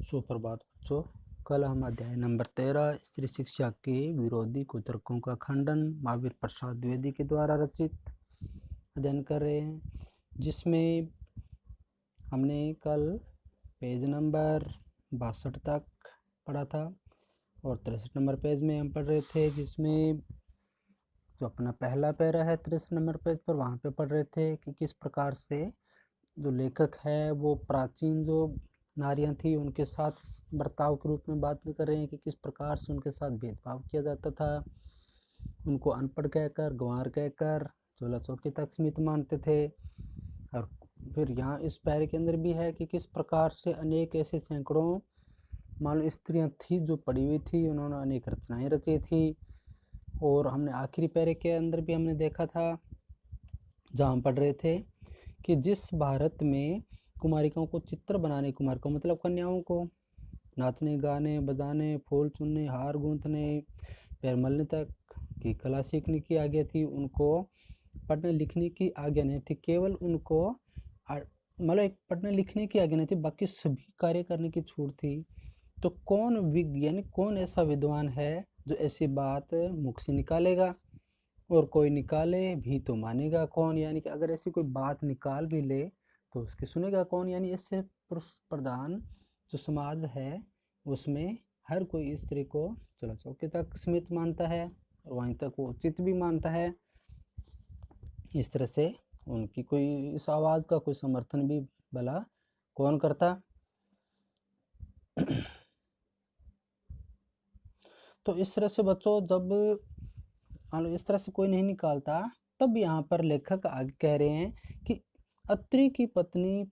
सुप्रभात बच्चों। कल हम अध्याय नंबर 13 स्त्री शिक्षा के विरोधी कुतर्कों का खंडन महावीर प्रसाद द्विवेदी के द्वारा रचित अध्ययन कर रहे हैं, जिसमें हमने कल पेज नंबर 62 तक पढ़ा था और 63 नंबर पेज में हम पढ़ रहे थे, जिसमें जो अपना पहला पैरा है 63 नंबर पेज पर, वहाँ पे पढ़ रहे थे कि किस प्रकार से जो लेखक है वो प्राचीन जो नारियां थी उनके साथ बर्ताव के रूप में बात कर रहे हैं कि किस प्रकार से उनके साथ भेदभाव किया जाता था। उनको अनपढ़ कहकर, गंवार कहकर, चोला चौकी तक सीमित मानते थे। और फिर यहाँ इस पैरे के अंदर भी है कि किस प्रकार से अनेक ऐसे सैकड़ों मान लो स्त्रियाँ थी जो पढ़ी हुई थी, उन्होंने अनेक रचनाएं रची थी। और हमने आखिरी पैरे के अंदर भी हमने देखा था, जहाँ हम पढ़ रहे थे कि जिस भारत में कुमारिकाओं को चित्र बनाने, कुमारिकाओं मतलब कन्याओं को नाचने, गाने, बजाने, फूल चुनने, हार गूंथने, पैर मलने तक की कला सीखने की आज्ञा थी, उनको पढ़ने लिखने की आज्ञा नहीं थी। केवल उनको मतलब एक पढ़ने लिखने की आज्ञा नहीं थी, बाकी सभी कार्य करने की छूट थी। तो कौन वैज्ञानिक, कौन ऐसा विद्वान है जो ऐसी बात मुख से निकालेगा, और कोई निकाले भी तो मानेगा कौन? यानी कि अगर ऐसी कोई बात निकाल भी ले तो उसकी सुनेगा कौन? यानी इससे पुरुष प्रधान जो समाज है उसमें हर कोई स्त्री को चलो चौके तक सीमित मानता है और वहीं तक वो उचित भी मानता है। इस तरह से उनकी कोई इस आवाज़ का कोई समर्थन भी भला कौन करता। तो इस तरह से बच्चों जब इस तरह से कोई नहीं निकालता, तब यहाँ पर लेखक आगे कह रहे हैं कि अत्रि की पत्नी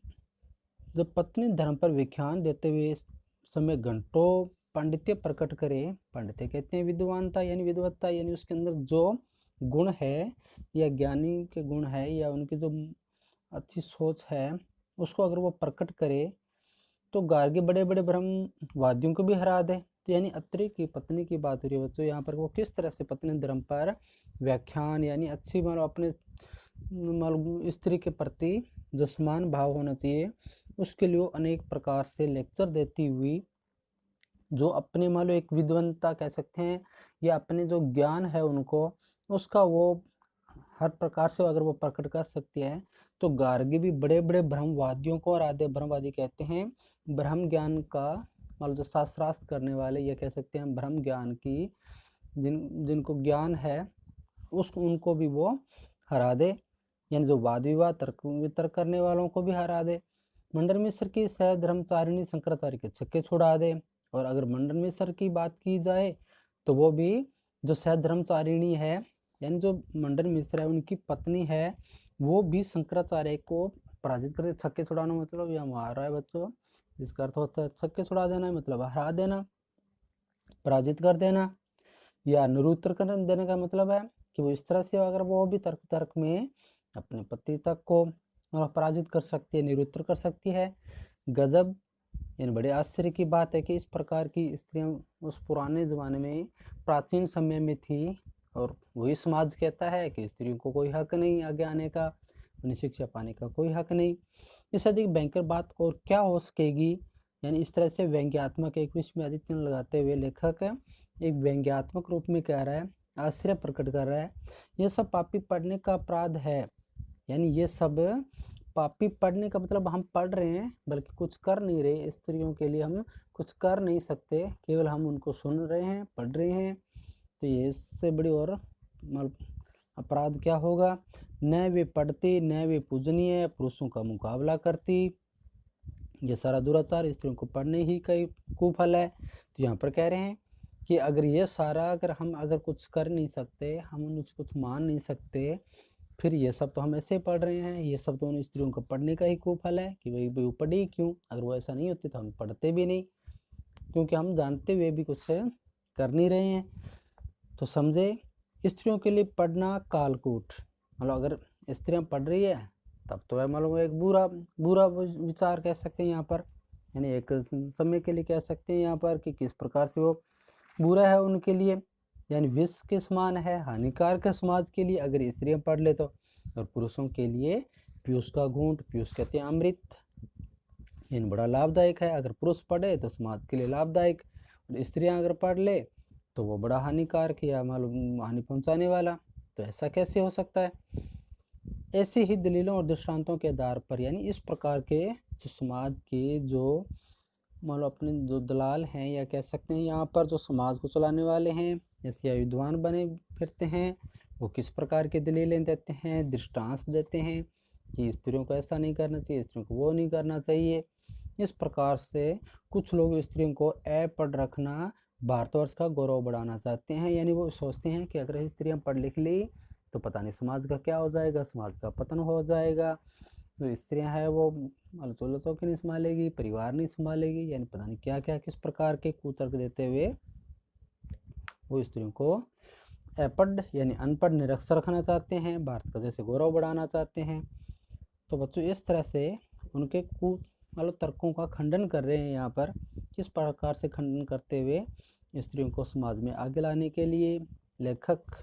जब पत्नी धर्म पर व्याख्यान देते हुए समय घंटों पांडित्य प्रकट करे, पांडित्य कहते हैं विद्वानता यानी विद्वत्ता, यानी उसके अंदर जो गुण है या ज्ञानी के गुण है या उनकी जो अच्छी सोच है उसको अगर वो प्रकट करे तो गार्गी बड़े बड़े ब्रह्मवादियों को भी हरा दे। तो यानी अत्रि की पत्नी की बात हो रही है बच्चों यहाँ पर, वो किस तरह से पत्नी धर्म पर व्याख्यान यानी अच्छी अपने स्त्री के प्रति जो समान भाव होना चाहिए उसके लिए वो अनेक प्रकार से लेक्चर देती हुई जो अपने एक विद्वत्ता कह सकते हैं या अपने जो ज्ञान है उनको उसका वो हर प्रकार से अगर वो प्रकट कर सकती है तो गार्गी भी बड़े बड़े ब्रह्मवादियों को, और आधे ब्रह्मवादी कहते हैं ब्रह्म ज्ञान का जो शास्त्रार्थ करने वाले, ये कह सकते हैं ब्रह्म ज्ञान की जिनको ज्ञान है उनको भी वो हरा दे, यानी जो वाद विवाद तर्क वितर्क करने वालों को भी हरा दे। मंडन मिश्र की सह धर्मचारिणी शंकराचार्य के छक्के छुड़ा दे। और अगर मंडन मिश्र की बात की जाए तो वो भी जो सह धर्मचारिणी है यानी जो मंडन मिश्र है उनकी पत्नी है, वो भी शंकराचार्य को पराजित कर, छक्के छुड़ाना मतलब यह मार रहा है बच्चों, जिसका अर्थ होता है छक्के छुड़ा देना, मतलब हरा देना, पराजित कर देना, या निरुत्तर कर देने का मतलब है कि वो इस तरह से अगर वो भी तर्क में अपने पति तक को पराजित कर सकती है, निरुत्तर कर सकती है। गजब, यानी बड़े आश्चर्य की बात है कि इस प्रकार की स्त्रियां उस पुराने ज़माने में प्राचीन समय में थी, और वही समाज कहता है कि स्त्रियों को कोई हक नहीं आगे आने का, उन्हें शिक्षा पाने का कोई हक नहीं। इससे अधिक भयंकर बात और क्या हो सकेगी। यानी इस तरह से व्यंग्यात्मक एक विषय में अधिक चिन्ह लगाते हुए लेखक एक व्यंग्यात्मक रूप में कह रहा है, आश्चर्य प्रकट कर रहा है, ये सब पापी पढ़ने का अपराध है। यानी ये सब पापी पढ़ने का मतलब हम पढ़ रहे हैं बल्कि कुछ कर नहीं रहे, स्त्रियों के लिए हम कुछ कर नहीं सकते, केवल हम उनको सुन रहे हैं, पढ़ रहे हैं। तो ये इससे बड़ी और अपराध क्या होगा। न वे पढ़ती न वे पूजनीय, पुरुषों का मुकाबला करती, ये सारा दुराचार स्त्रियों को पढ़ने ही का कुफल है। तो यहाँ पर कह रहे हैं कि अगर ये सारा अगर कुछ कर नहीं सकते, हम उनको कुछ मान नहीं सकते, फिर ये सब तो हम ऐसे पढ़ रहे हैं, ये सब तो उन स्त्रियों को पढ़ने का ही कुफल है कि भाई वो पढ़ी क्यों। अगर वो ऐसा नहीं होती तो हम पढ़ते भी नहीं, क्योंकि हम जानते हुए भी कुछ कर नहीं रहे हैं। तो समझे, स्त्रियों के लिए पढ़ना कालकूट, अगर स्त्रियाँ पढ़ रही है तब तो है एक बुरा विचार कह सकते हैं यहाँ पर, यानी एक समय के लिए कह सकते हैं यहाँ पर कि किस प्रकार से वो बुरा है उनके लिए, यानी विष के समान है, हानिकारक है समाज के लिए अगर स्त्रियाँ पढ़ ले तो। और पुरुषों के लिए पीयूष का घूंट, पीयूष कहते हैं अमृत, इन बड़ा लाभदायक है। अगर पुरुष पढ़े तो समाज के लिए लाभदायक, और स्त्रियां अगर पढ़ ले तो वो बड़ा हानिकारक या मालूम हानि पहुंचाने वाला। तो ऐसा कैसे हो सकता है? ऐसी ही दलीलों और दृष्टांतों के आधार पर, यानी इस प्रकार के जो समाज के जो मान लो अपने जो दलाल हैं, या कह सकते हैं यहाँ पर जो समाज को चलाने वाले हैं, जैसे विद्वान बने फिरते हैं, वो किस प्रकार की दलीलें देते हैं, दृष्टांत देते हैं कि स्त्रियों को ऐसा नहीं करना चाहिए, स्त्रियों को वो नहीं करना चाहिए। इस प्रकार से कुछ लोग स्त्रियों को अपढ़ रखना, भारतवर्ष का गौरव बढ़ाना चाहते हैं। यानी वो सोचते हैं कि अगर स्त्रियां पढ़ लिख ली तो पता नहीं समाज का क्या हो जाएगा, समाज का पतन हो जाएगा। जो स्त्रियां हैं वो दौलतों की नहीं संभालेगी, परिवार नहीं संभालेगी, यानी पता नहीं क्या क्या किस प्रकार के कुतर्क देते हुए वो स्त्रियों को अपढ़ यानी अनपढ़ निरक्षर रखना चाहते हैं, भारत का जैसे गौरव बढ़ाना चाहते हैं। तो बच्चों इस तरह से उनके तर्कों का खंडन कर रहे हैं यहाँ पर। किस प्रकार से खंडन करते हुए स्त्रियों को समाज में आगे लाने के लिए लेखक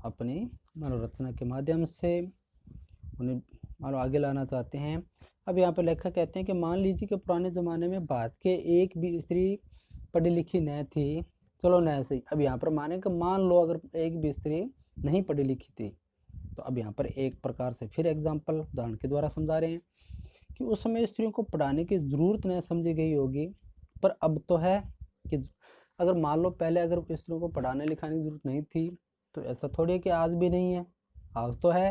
अपनी मनोरचना के माध्यम से उन्हें आगे लाना चाहते हैं। अब यहाँ पर लेखक कहते हैं कि मान लीजिए कि पुराने ज़माने में भारत के एक भी स्त्री पढ़ी लिखी न थी। चलो न सही, अब यहाँ पर माने कि मान लो अगर एक भी स्त्री नहीं पढ़ी लिखी थी, तो अब यहाँ पर एक प्रकार से फिर एग्जाम्पल उदाहरण के द्वारा समझा रहे हैं कि उस समय स्त्रियों को पढ़ाने की ज़रूरत न समझी गई होगी, पर अब तो है कि अगर मान लो पहले अगर स्त्रियों को पढ़ाने लिखाने की ज़रूरत नहीं थी, तो ऐसा थोड़ी है कि आज भी नहीं है, आज तो है।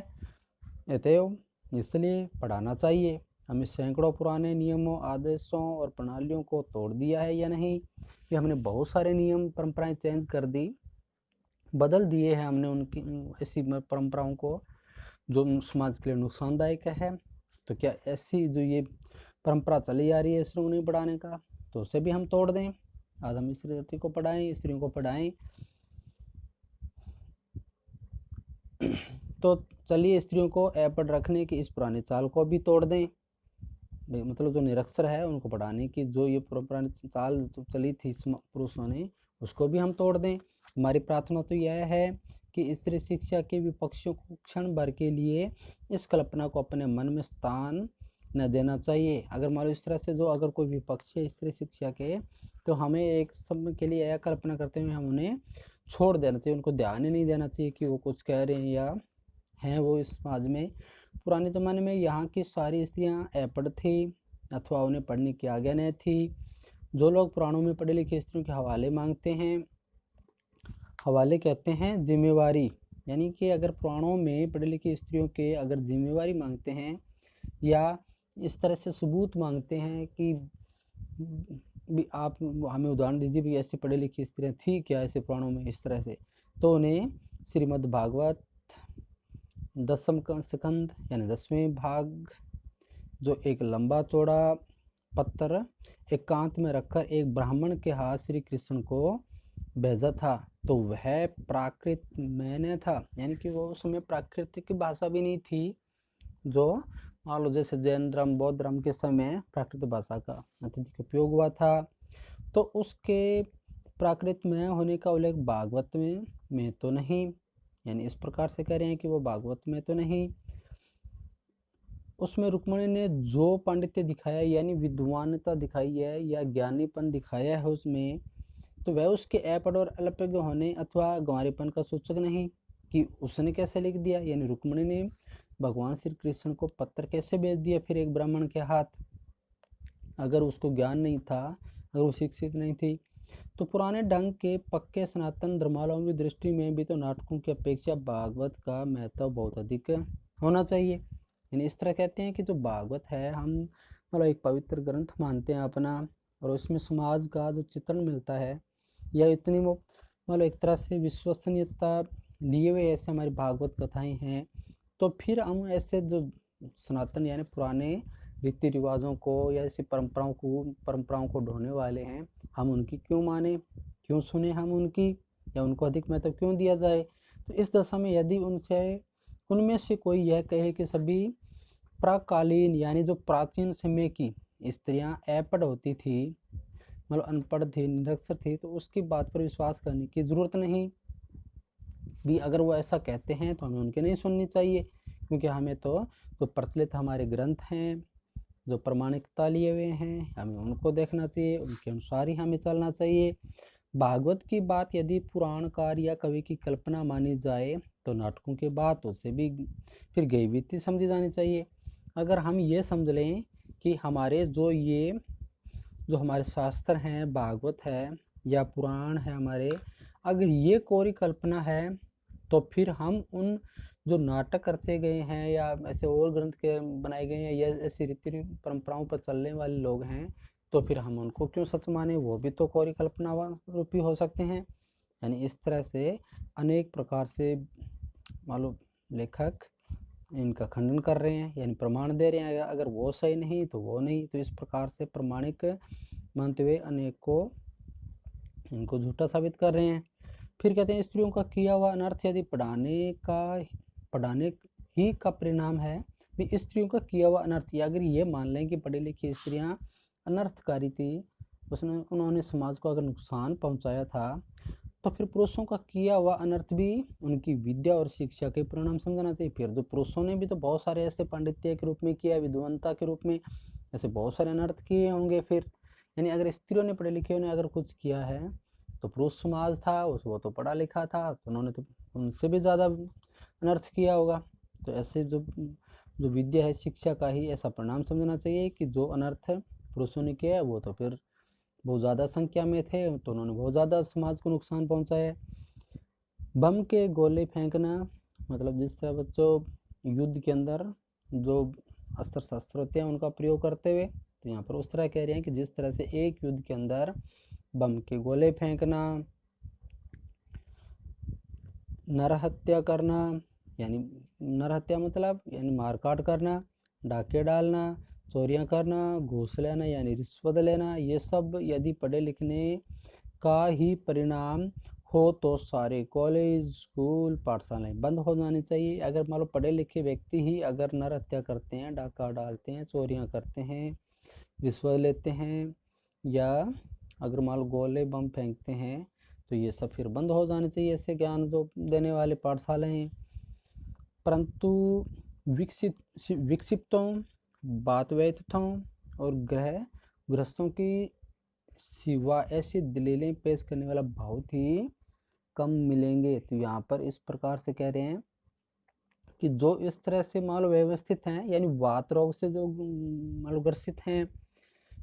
अतएव इसलिए पढ़ाना चाहिए। हमें सैकड़ों पुराने नियमों, आदेशों और प्रणालियों को तोड़ दिया है या नहीं, कि हमने बहुत सारे नियम परंपराएं चेंज कर दी, बदल दिए हैं हमने उनकी ऐसी परंपराओं को जो समाज के लिए नुकसानदायक है। तो क्या ऐसी जो ये परंपरा चली आ रही है स्त्रियों को नहीं पढ़ाने का, तो उसे भी हम तोड़ दें? आज हम स्त्री जाति को पढ़ाएं, स्त्रियों को पढ़ाएं। तो चलिए स्त्रियों को अपढ़ रखने की इस पुरानी चाल को भी तोड़ दें। मतलब जो निरक्षर है उनको पढ़ाने की जो ये पुरानी चाल जो चली थी पुरुषों ने, उसको भी हम तोड़ दें। हमारी प्रार्थना तो यह है कि स्त्री शिक्षा के विपक्षियों को क्षण भर के लिए इस कल्पना को अपने मन में स्थान न देना चाहिए। अगर मान लो इस तरह से जो अगर कोई विपक्ष है स्त्री शिक्षा के, तो हमें एक समय के लिए यह कल्पना करते हुए हम उन्हें छोड़ देना चाहिए, उनको ध्यान ही नहीं देना चाहिए कि वो कुछ कह रहे हैं या हैं वो इस समाज में। पुराने ज़माने में यहाँ की सारी स्त्रियाँ अपढ़ थी अथवा उन्हें पढ़ने की आज्ञा नहीं थी। जो लोग पुराणों में पढ़े लिखे स्त्रियों के हवाले मांगते हैं, हवाले कहते हैं जिम्मेवारी, यानी कि अगर पुराणों में पढ़े लिखे स्त्रियों के अगर जिम्मेवारी मांगते हैं या इस तरह से सबूत मांगते हैं कि भी आप हमें उदाहरण दीजिए भी ऐसी पढ़ी लिखी स्त्रियाँ थी क्या ऐसे पुराणों में इस तरह से, तो उन्हें श्रीमद् भागवत दसम स्कंद यानी 10वें भाग, जो एक लंबा चौड़ा पत्र एकांत में रखकर एक ब्राह्मण के हाथ श्री कृष्ण को भेजा था, तो वह प्राकृत में था, यानी कि वो उस समय प्राकृतिक भाषा भी नहीं थी जो मान लो जैसे जैन धर्म बौद्ध धर्म के समय प्राकृतिक भाषा का अत्यधिक उपयोग हुआ था। तो उसके प्राकृत में होने का उल्लेख भागवत में तो नहीं, यानी इस प्रकार से कह रहे हैं कि वो भागवत में तो नहीं। उसमें रुक्मिणी ने जो पांडित्य दिखाया यानी विद्वानता दिखाई है या ज्ञानीपन दिखाया है उसमें, तो वह उसके अपढ़ और अल्पज्ञ होने अथवा गंवारेपन का सूचक नहीं। कि उसने कैसे लिख दिया, यानी रुक्मिणी ने भगवान श्री कृष्ण को पत्र कैसे भेज दिया फिर एक ब्राह्मण के हाथ, अगर उसको ज्ञान नहीं था, अगर वो शिक्षित नहीं थी। तो पुराने ढंग के पक्के सनातन धर्मावलंबी दृष्टि में भी तो नाटकों की अपेक्षा भागवत का महत्व बहुत अधिक होना चाहिए। यानी इस तरह कहते हैं कि जो भागवत है हम मतलब एक पवित्र ग्रंथ मानते हैं अपना, और उसमें समाज का जो चित्रण मिलता है या इतनी वो मतलब एक तरह से विश्वसनीयता लिए हुए ऐसे हमारी भागवत कथाएं हैं, तो फिर हम ऐसे जो सनातन यानी पुराने रीति रिवाजों को या ऐसी परंपराओं को ढोने वाले हैं, हम उनकी क्यों माने, क्यों सुने हम उनकी, या उनको अधिक महत्व क्यों दिया जाए। तो इस दशा में यदि उनमें से कोई यह कहे कि सभी प्राकालीन यानी जो प्राचीन समय की स्त्रियां अपढ़ होती थी, मतलब अनपढ़ थी, निरक्षर थी, तो उसकी बात पर विश्वास करने की ज़रूरत नहीं भी। अगर वो ऐसा कहते हैं तो हमें उनकी नहीं सुननी चाहिए, क्योंकि हमें तो प्रचलित हमारे ग्रंथ हैं जो प्रामाणिकता लिए हुए हैं हमें उनको देखना चाहिए, उनके अनुसार ही हमें चलना चाहिए। भागवत की बात यदि पुराणकार या कवि की कल्पना मानी जाए तो नाटकों की बात उसे भी फिर गई बीती समझी जानी चाहिए। अगर हम ये समझ लें कि हमारे जो हमारे शास्त्र हैं, भागवत है या पुराण है हमारे, अगर ये कोरी कल्पना है तो फिर हम उन जो नाटक रचे गए हैं या ऐसे और ग्रंथ के बनाए गए हैं या ऐसी रीति परंपराओं पर चलने वाले लोग हैं, तो फिर हम उनको क्यों सच माने, वो भी तो कोरी कल्पना रूपी हो सकते हैं। यानी इस तरह से अनेक प्रकार से मालूम लेखक इनका खंडन कर रहे हैं, यानी प्रमाण दे रहे हैं, अगर वो सही नहीं तो वो नहीं, तो इस प्रकार से प्रमाणिक मानते हुए अनेक को इनको झूठा साबित कर रहे हैं। फिर कहते हैं स्त्रियों का किया हुआ अनर्थ यदि पढ़ाने ही का परिणाम है, भी स्त्रियों का किया हुआ अनर्थ, या अगर ये मान लें कि पढ़ी लिखी स्त्रियां अनर्थकारी थी, उन्होंने समाज को अगर नुकसान पहुंचाया था, तो फिर पुरुषों का किया हुआ अनर्थ भी उनकी विद्या और शिक्षा के परिणाम समझना चाहिए। फिर जो पुरुषों ने भी तो बहुत सारे ऐसे पांडित्य के रूप में किया, विद्वंता के रूप में ऐसे बहुत सारे अनर्थ किए होंगे। फिर यानी अगर स्त्रियों ने पढ़े लिखे ने अगर कुछ किया है तो पुरुष समाज था वो तो पढ़ा लिखा था, तो उन्होंने तो उनसे भी ज़्यादा अनर्थ किया होगा। तो ऐसे जो विद्या है, शिक्षा का ही ऐसा परिणाम समझना चाहिए कि जो अनर्थ पुरुषों ने किया है वो तो फिर बहुत ज़्यादा संख्या में थे, तो उन्होंने बहुत ज़्यादा समाज को नुकसान पहुंचाया। बम के गोले फेंकना, मतलब जिस तरह बच्चों युद्ध के अंदर जो अस्त्र शस्त्र होते हैं उनका प्रयोग करते हुए, तो यहाँ पर उस तरह कह रहे हैं कि जिस तरह से एक युद्ध के अंदर बम के गोले फेंकना, नरहत्या करना, यानी नरहत्या मतलब यानी मारकाट करना, डाके डालना, चोरियां करना, घूस लेना यानी रिश्वत लेना, ये सब यदि पढ़े लिखने का ही परिणाम हो तो सारे कॉलेज, स्कूल, पाठशालाएं बंद हो जानी चाहिए। अगर मान लो पढ़े लिखे व्यक्ति ही अगर नरहत्या करते हैं, डाका डालते हैं, चोरियां करते हैं, रिश्वत लेते हैं, या अगर मान लो गोले बम फेंकते हैं, तो ये सब फिर बंद हो जाने चाहिए, ऐसे ज्ञान जो देने वाले पाठशालाएं हैं। परंतु विक्षिप्तों, बातवैतथों और गृहस्थों की सिवा ऐसी दलीलें पेश करने वाला बहुत ही कम मिलेंगे। तो यहाँ पर इस प्रकार से कह रहे हैं कि जो इस तरह से मान लो व्यवस्थित हैं, यानी वात रोग से जो मान लो ग्रसित हैं,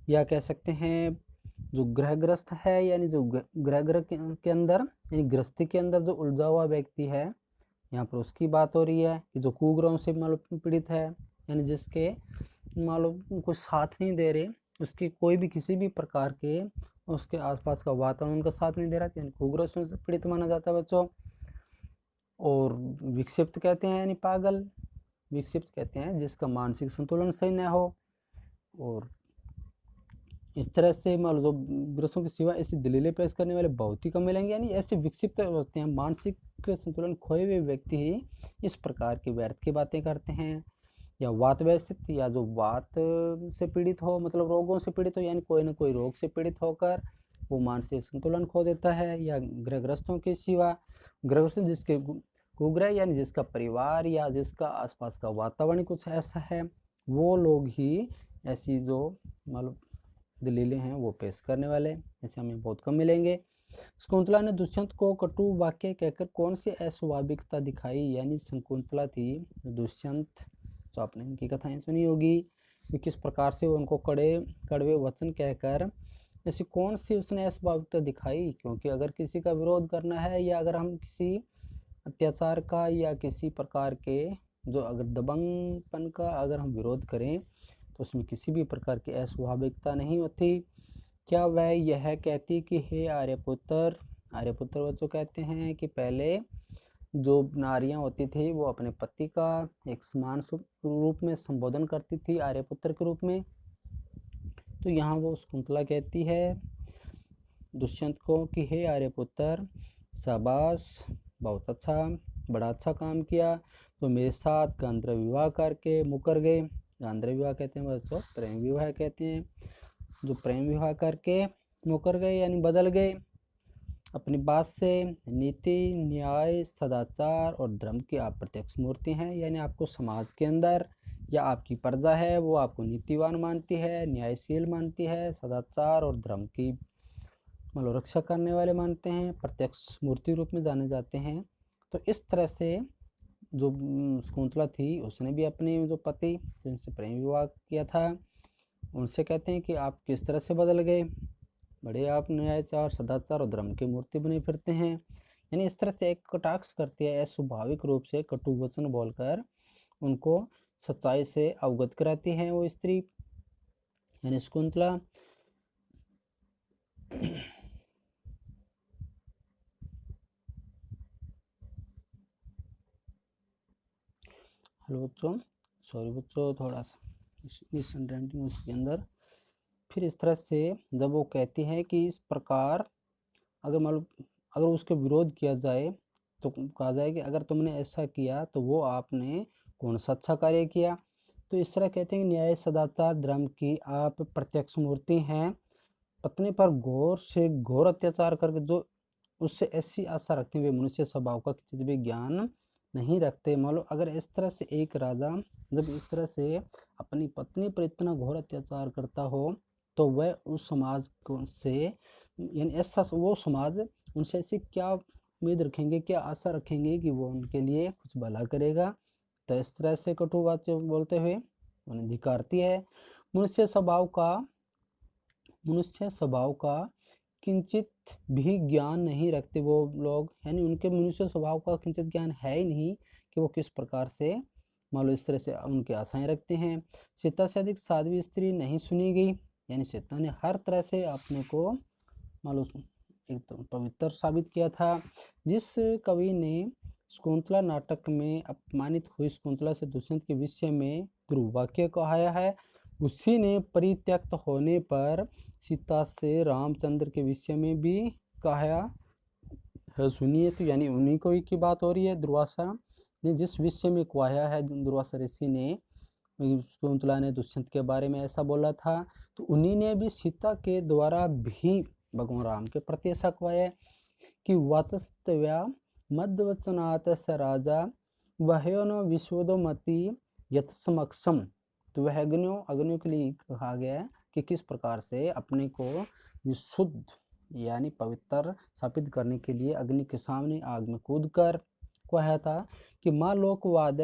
या कह सकते हैं जो ग्रहग्रस्त है, यानी जो ग्रह के अंदर यानी गृहस्थी के अंदर जो उलझा हुआ व्यक्ति है, यहाँ पर उसकी बात हो रही है कि जो कुग्रहों से मान लो पीड़ित है, यानी जिसके मान लो कुछ साथ नहीं दे रहे, उसकी कोई भी किसी भी प्रकार के उसके आसपास का वातावरण उनका साथ नहीं दे रहा, यानी कुग्रहों से पीड़ित माना जाता है बच्चों। और विक्षिप्त कहते हैं यानी पागल, विक्षिप्त कहते हैं जिसका मानसिक संतुलन सही न हो। और इस तरह से मान लो ग्रस्तों के सिवा ऐसी दलीलें पेश करने वाले बहुत ही कम मिलेंगे, यानी ऐसे विक्षिप्त होते हैं, मानसिक संतुलन खोए हुए व्यक्ति ही इस प्रकार की व्यर्थ की बातें करते हैं। या वात व्यवस्थित, या जो वात से पीड़ित हो, मतलब रोगों से पीड़ित हो, यानी कोई ना कोई रोग से पीड़ित होकर वो मानसिक संतुलन खो देता है। या ग्रहग्रस्तों के सिवा, ग्रहग्रस्त जिसके कुग्रह यानी जिसका परिवार या जिसका आसपास का वातावरण कुछ ऐसा है, वो लोग ही ऐसी जो मतलब दलीलें हैं वो पेश करने वाले, ऐसे हमें बहुत कम मिलेंगे। शकुंतला ने दुष्यंत को कटु वाक्य कहकर कौन सी अस्वाभाविकता दिखाई, यानी शकुंतला थी दुष्यंत, जो आपने इनकी कथाएं सुनी होगी कि किस प्रकार से उनको कड़वे वचन कहकर ऐसी कौन सी उसने अस्वाभाविकता दिखाई। क्योंकि अगर किसी का विरोध करना है, या अगर हम किसी अत्याचार का या किसी प्रकार के जो अगर दबंगपन का अगर हम विरोध करें, तो उसमें किसी भी प्रकार की अस्वाभाविकता नहीं होती। क्या वह यह कहती कि हे आर्यपुत्र, आर्यपुत्र बच्चों कहते हैं कि पहले जो नारियां होती थी वो अपने पति का एक समान रूप में संबोधन करती थी आर्यपुत्र के रूप में। तो यहाँ वो शकुंतला कहती है दुष्यंत को कि हे आर्यपुत्र, शाबाश, बहुत अच्छा, बड़ा अच्छा काम किया, तो मेरे साथ गांधर्व विवाह करके मुकर गए। गांधर्व विवाह कहते हैं बच्चों, प्रेम विवाह कहते हैं, जो प्रेम विवाह करके मुकर गए यानी बदल गए अपनी बात से। नीति, न्याय, सदाचार और धर्म की आप प्रत्यक्ष मूर्ति हैं, यानी आपको समाज के अंदर या आपकी प्रजा है वो आपको नीतिवान मानती है, न्यायशील मानती है, सदाचार और धर्म की मतलब रक्षा करने वाले मानते हैं, प्रत्यक्ष मूर्ति रूप में जाने जाते हैं। तो इस तरह से जो शकुंतला थी उसने भी अपने जो पति जिनसे प्रेम विवाह किया था उनसे कहते हैं कि आप किस तरह से बदल गए, बड़े आप न्यायचार, सदाचार और धर्म की मूर्ति बने फिरते हैं। यानी इस तरह से एक कटाक्ष करती है, स्वाभाविक रूप से कटु वचन बोलकर उनको सच्चाई से अवगत कराती है वो स्त्री यानी शकुंतला। हेलो बच्चों, सॉरी बच्चों, थोड़ा सा मिसअंडरस्टैंडिंग उसके अंदर। फिर इस तरह से जब वो कहती है कि इस प्रकार अगर मान अगर उसके विरोध किया जाए तो कहा जाए कि अगर तुमने ऐसा किया तो वो आपने कौन सा अच्छा कार्य किया। तो इस तरह कहते हैं कि न्याय, सदाचार, धर्म की आप प्रत्यक्ष मूर्ति हैं, पत्नी पर घोर से घोर अत्याचार करके जो उससे ऐसी आशा रखते हैं वे मनुष्य स्वभाव का किसी भी ज्ञान नहीं रखते। मान लो अगर इस तरह से एक राजा जब इस तरह से अपनी पत्नी पर इतना घोर अत्याचार करता हो तो वह उस समाज को से यानी ऐसा वो समाज उनसे ऐसी क्या उम्मीद रखेंगे, क्या आशा रखेंगे कि वो उनके लिए कुछ भला करेगा। तो इस तरह से कटु वाक्य बोलते हुए उन्हें धिक्कारती है। मनुष्य स्वभाव का किंचित भी ज्ञान नहीं रखते वो लोग, यानी उनके मनुष्य स्वभाव का किंचित ज्ञान है ही नहीं कि वो किस प्रकार से मान लो इस तरह से उनकी आशाएं रखते हैं। सीता से अधिक साध्वी स्त्री नहीं सुनी गई, यानी सीता ने हर तरह से अपने को मान लो एकदम पवित्र साबित किया था। जिस कवि ने शकुंतला नाटक में अपमानित हुई शकुंतला से दुष्यंत के विषय में ध्रुव वाक्य कहाया है, उसी ने परित्यक्त होने पर सीता से रामचंद्र के विषय में भी कहा है। सुनिए, तो यानी उन्हीं को ही की बात हो रही है। दुर्वासा ने जिस विषय में कहा है, दुर्वासा ऋषि ने शकुंतला ने दुष्यंत के बारे में ऐसा बोला था, तो उन्हीं ने भी सीता के द्वारा भी भगवान राम के प्रति ऐसा कहा कि वाचस्तव्या मद्वचनात् स राजा वह्यो न विश्वोदमति यत समक्षम। तो वह अग्नियों के लिए कहा गया है कि किस प्रकार से अपने को विशुद्ध यानी पवित्र स्थापित करने के लिए अग्नि के सामने आग में कूद कर कहा था कि माँ लोकवाद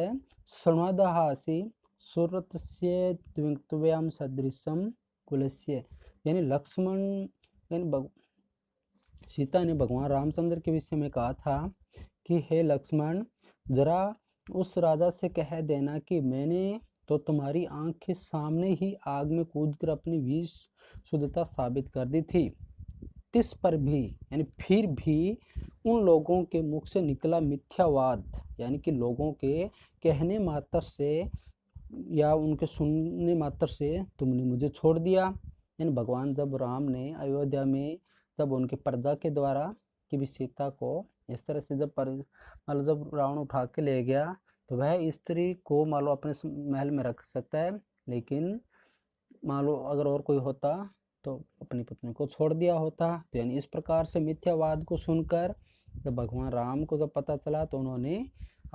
सर्वदहासी सुरतस्य त्वयाम सदृशम कुलस्य। यानी लक्ष्मण यानी सीता ने भगवान रामचंद्र के विषय में कहा था कि हे लक्ष्मण, जरा उस राजा से कह देना कि मैंने तो तुम्हारी आंख के सामने ही आग में कूदकर अपनी विष शुद्धता साबित कर दी थी। तिस पर भी यानी फिर भी उन लोगों के मुख से निकला मिथ्यावाद, यानी कि लोगों के कहने मात्र से या उनके सुनने मात्र से तुमने मुझे छोड़ दिया। यानी भगवान जब राम ने अयोध्या में जब उनके प्रजा के द्वारा कि भी सीता को इस तरह से मतलब जब रावण उठा के ले गया तो वह स्त्री को मान लो अपने महल में रख सकता है, लेकिन मान लो अगर और कोई होता तो अपनी पत्नी को छोड़ दिया होता। तो यानी इस प्रकार से मिथ्यावाद को सुनकर जब भगवान राम को जब पता चला तो उन्होंने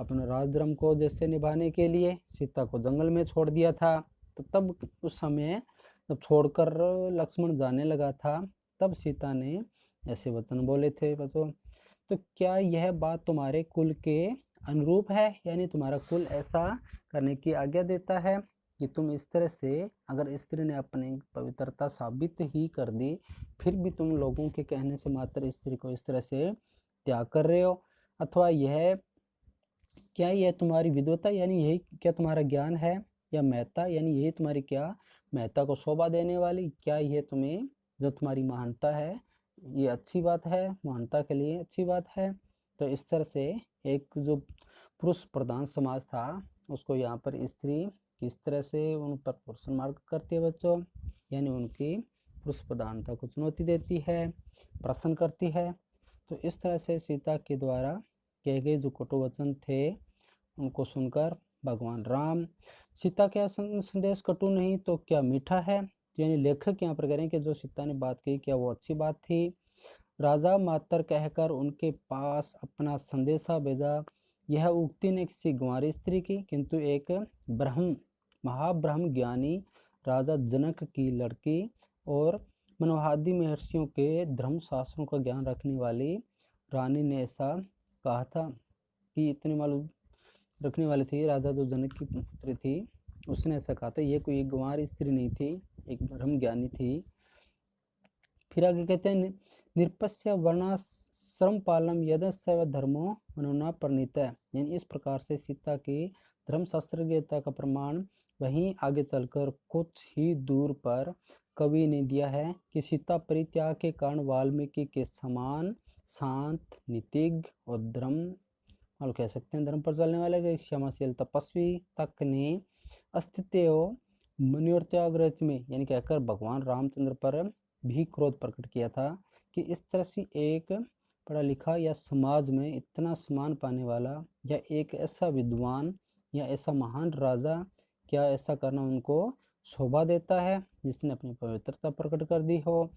अपने राजधर्म को जैसे निभाने के लिए सीता को जंगल में छोड़ दिया था। तो तब उस समय जब छोड़कर लक्ष्मण जाने लगा था तब सीता ने ऐसे वचन बोले थे बच्चों। तो क्या यह बात तुम्हारे कुल के अनुरूप है, यानी तुम्हारा कुल ऐसा करने की आज्ञा देता है कि तुम इस तरह से अगर स्त्री ने अपनी पवित्रता साबित ही कर दी फिर भी तुम लोगों के कहने से मात्र स्त्री को इस तरह से त्याग कर रहे हो, अथवा क्या यह तुम्हारी विद्वता यानी यही क्या तुम्हारा ज्ञान है, या महत्ता यानी यही तुम्हारी क्या महत्ता को शोभा देने वाली, क्या यह तुम्हें जो तुम्हारी महानता है ये अच्छी बात है, महानता के लिए अच्छी बात है। तो इस तरह से एक जो पुरुष प्रधान समाज था उसको यहाँ पर स्त्री किस तरह से उन पर पुरुष मार्ग करती है बच्चों, यानी उनकी पुरुष प्रधानता को चुनौती देती है, प्रश्न करती है। तो इस तरह से सीता के द्वारा कहे गए जो कटु वचन थे उनको सुनकर भगवान राम, सीता का संदेश कटु नहीं तो क्या मीठा है, यानी लेखक यहाँ पर कह रहे हैं कि जो सीता ने बात कही क्या वो अच्छी बात थी। राजा मातर कहकर उनके पास अपना संदेशा भेजा। यह उक्ति ने किसी कुंवारी स्त्री की किंतु एक ब्रह्म महाब्रह्म ज्ञानी राजा जनक की लड़की और मनवादी महर्षियों के धर्मशास्त्रों का ज्ञान रखने वाली रानी ने ऐसा कहा था कि इतने मालूम रखने वाली थी, राजा जो जनक की पुत्री थी उसने ऐसा कहा था। ये कोई एक गंवार स्त्री नहीं थी, एक ब्रह्म ज्ञानी थी। फिर आगे कहते हैं निरपस्य वर्णाश्रम पालम यदस्व धर्मो मनोना परिणीत, यानी इस प्रकार से सीता की धर्मशास्त्रज्ञता का प्रमाण वहीं आगे चलकर कुछ ही दूर पर कवि ने दिया है कि सीता परित्याग के कारण वाल्मीकि के समान शांत नीतिज्ञ और धर्म कह सकते हैं धर्म पर चलने वाले क्षमाशील तपस्वी तक ने अस्तित्व मनुत्याग्रज में यानी कहकर भगवान रामचंद्र पर भी क्रोध प्रकट किया था कि इस तरह से एक पढ़ा लिखा या समाज में इतना सम्मान पाने वाला या एक ऐसा विद्वान या ऐसा महान राजा, क्या ऐसा करना उनको शोभा देता है जिसने अपनी पवित्रता प्रकट कर दी हो।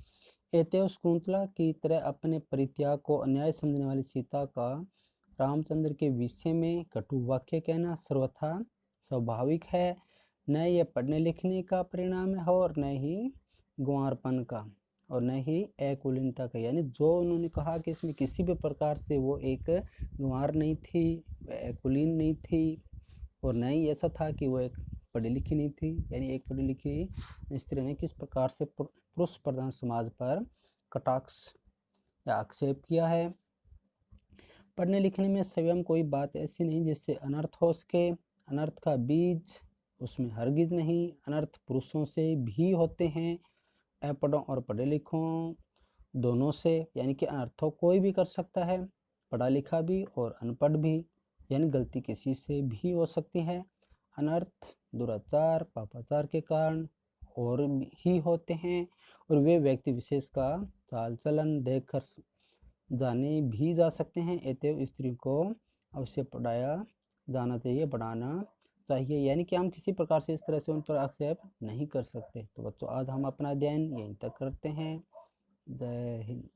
एतव शकुंतला की तरह अपने परित्याग को अन्याय समझने वाली सीता का रामचंद्र के विषय में कटु वाक्य कहना सर्वथा स्वाभाविक है, न यह पढ़ने लिखने का परिणाम है और न ही गुआरपन का और न ही अकुलीनता का। यानी जो उन्होंने कहा कि इसमें किसी भी प्रकार से वो एक गुआर नहीं थी, अकुलीन नहीं थी और न ही ऐसा था कि वो एक पढ़ी लिखी नहीं थी। यानी एक पढ़ी लिखी स्त्री ने किस प्रकार से पुरुष प्रधान समाज पर कटाक्ष या आक्षेप किया है। पढ़ने लिखने में स्वयं कोई बात ऐसी नहीं जिससे अनर्थ हो सके, अनर्थ का बीज उसमें हरगिज नहीं। अनर्थ पुरुषों से भी होते हैं, अपढ़ों और पढ़े लिखों दोनों से, यानी कि अनर्थों कोई भी कर सकता है, पढ़ा लिखा भी और अनपढ़ भी, यानी गलती किसी से भी हो सकती है। अनर्थ दुराचार पापाचार के कारण और ही होते हैं और वे व्यक्ति विशेष का चाल चलन देखकर जाने भी जा सकते हैं। अतएव स्त्री को अवश्य पढ़ाया जाना चाहिए, पढ़ाना चाहिए, यानी कि हम किसी प्रकार से इस तरह से उन पर आक्षेप नहीं कर सकते। तो बच्चों आज हम अपना अध्ययन यहीं तक करते हैं। जय हिंद।